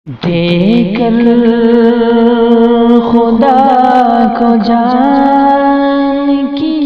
دے کر خدا کو جان کی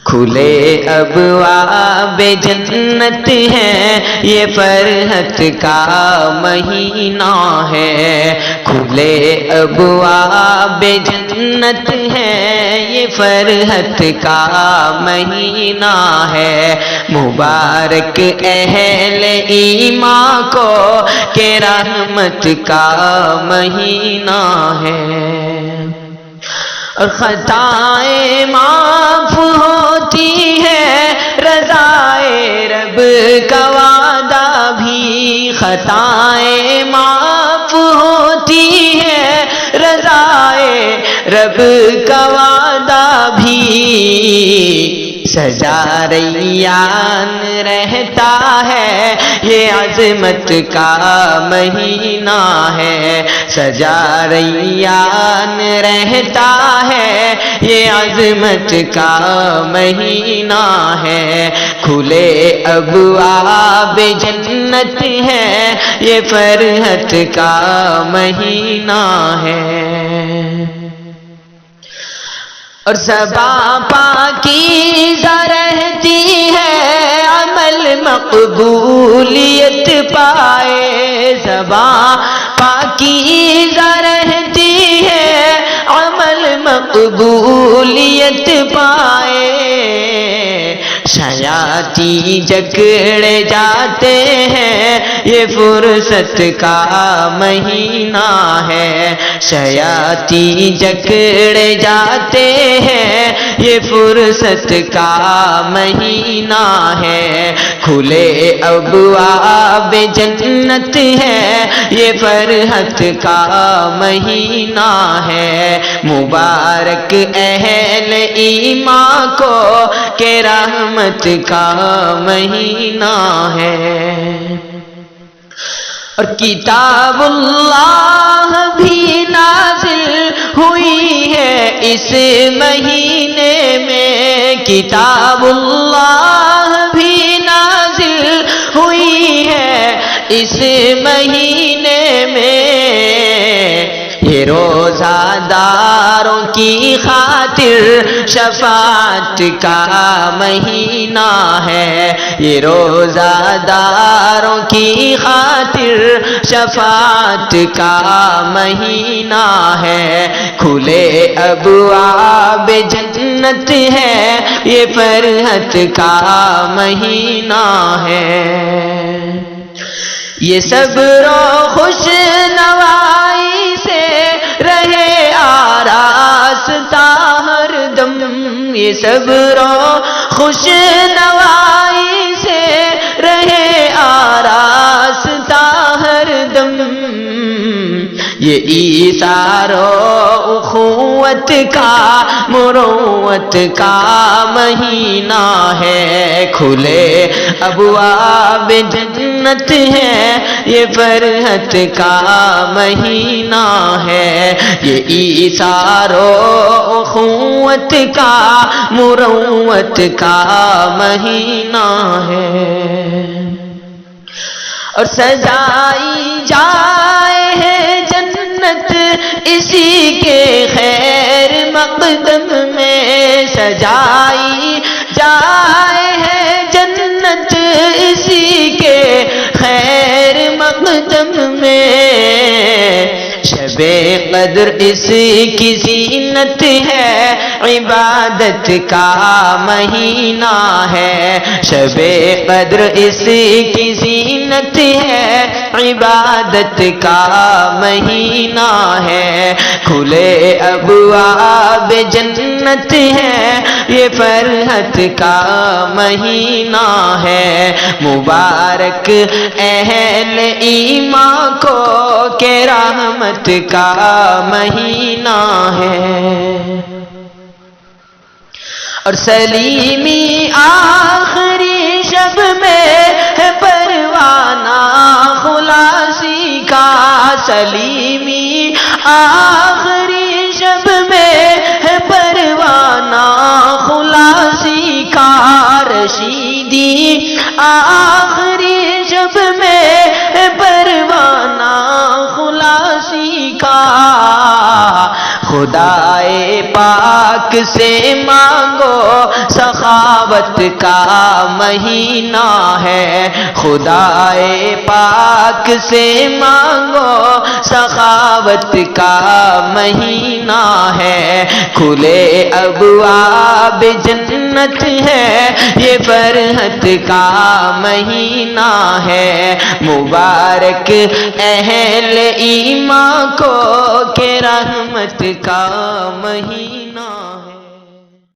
کھلے ابواب جنت ہے، یہ فرحت کا مہینہ ہے۔ کھلے ابواب جنت ہے، یہ فرحت کا مہینہ ہے۔ مبارک اہل ایمان کو کہ رحمت کا مہینہ ہے۔ اور خطائیں معاف ہوتی ہے، رضائے رب کا وعدہ بھی۔ خطائیں معاف ہوتی ہے، رضائے رب کا وعدہ بھی۔ سجا ریان رہتا ہے، یہ عظمت کا مہینہ ہے۔ سجا ریان رہتا ہے، یہ عظمت کا مہینہ ہے۔ کھلے ابواب جنت ہے، یہ فرحت کا مہینہ ہے۔ اور زبان پاکیزہ رہتی ہے، عمل مقبولیت پائے۔ زبان پاکیزہ رہتی ہے، عمل مقبولیت پائے۔ شیاطین جکڑے جاتے ہیں، یہ فرصت کا مہینہ ہے۔ شیاطین جکڑے جاتے ہیں، یہ فرصت کا مہینہ ہے۔ کھلے ابواب جنت ہے، یہ فرحت کا مہینہ ہے۔ مبارک اہل ایمان کو کہ رحمت کا مہینہ ہے۔ اور کتاب اللہ بھی نازل ہوئی ہے اس مہینے میں۔ کتاب اللہ بھی نازل ہوئی ہے اس مہینے میں۔ یہ روزہ داروں کی خاطر شفاعت کا مہینہ ہے۔ یہ روزہ داروں کی خاطر شفاعت کا مہینہ ہے۔ کھلے ابواب جنت ہے، یہ فرحت کا مہینہ ہے۔ یہ صبر و خوش نوائی سے رہے آراستہ ہر دم۔ یہ صبر و خوش نوائی سے رہے آراستہ ہر دم۔ یہ ایثار و اخوت کا مروت کا مہینہ ہے۔ کھلے ابواب جنت ہے، یہ فرحت کا مہینہ ہے۔ یہ ایثار و اخوت کا مروت کا مہینہ ہے۔ اور سجائی جائے ہے جنت اسی کے خیر مقدم میں۔ سجائی جائے ہے جنت اسی کے خیر مقدم میں۔ شب قدر اس کی زینت ہے، عبادت کا مہینہ ہے۔ شب قدر اس کی زینت ہے، عبادت کا مہینہ ہے۔ کھلے ابواب جنت ہے، یہ فرحت کا مہینہ ہے۔ مبارک اہل ایمان کو کہ رحمت کا مہینہ ہے۔ اور سلیمی آخری شب میں ہے پروانہ خلاصی کا۔ سلیمی آخری شب میں ہے پروانہ خلاصی کا۔ رشیدی آخری شب میں خدائے پاک سے مانگو سخاوت کا مہینہ ہے، خدائے پاک سے مانگو سخاوت کا مہینہ ہے، کھلے ابواب جنت ہے، یہ فرحت کا مہینہ ہے، مبارک اہل ایمان کو کہ رحمت کا مہینہ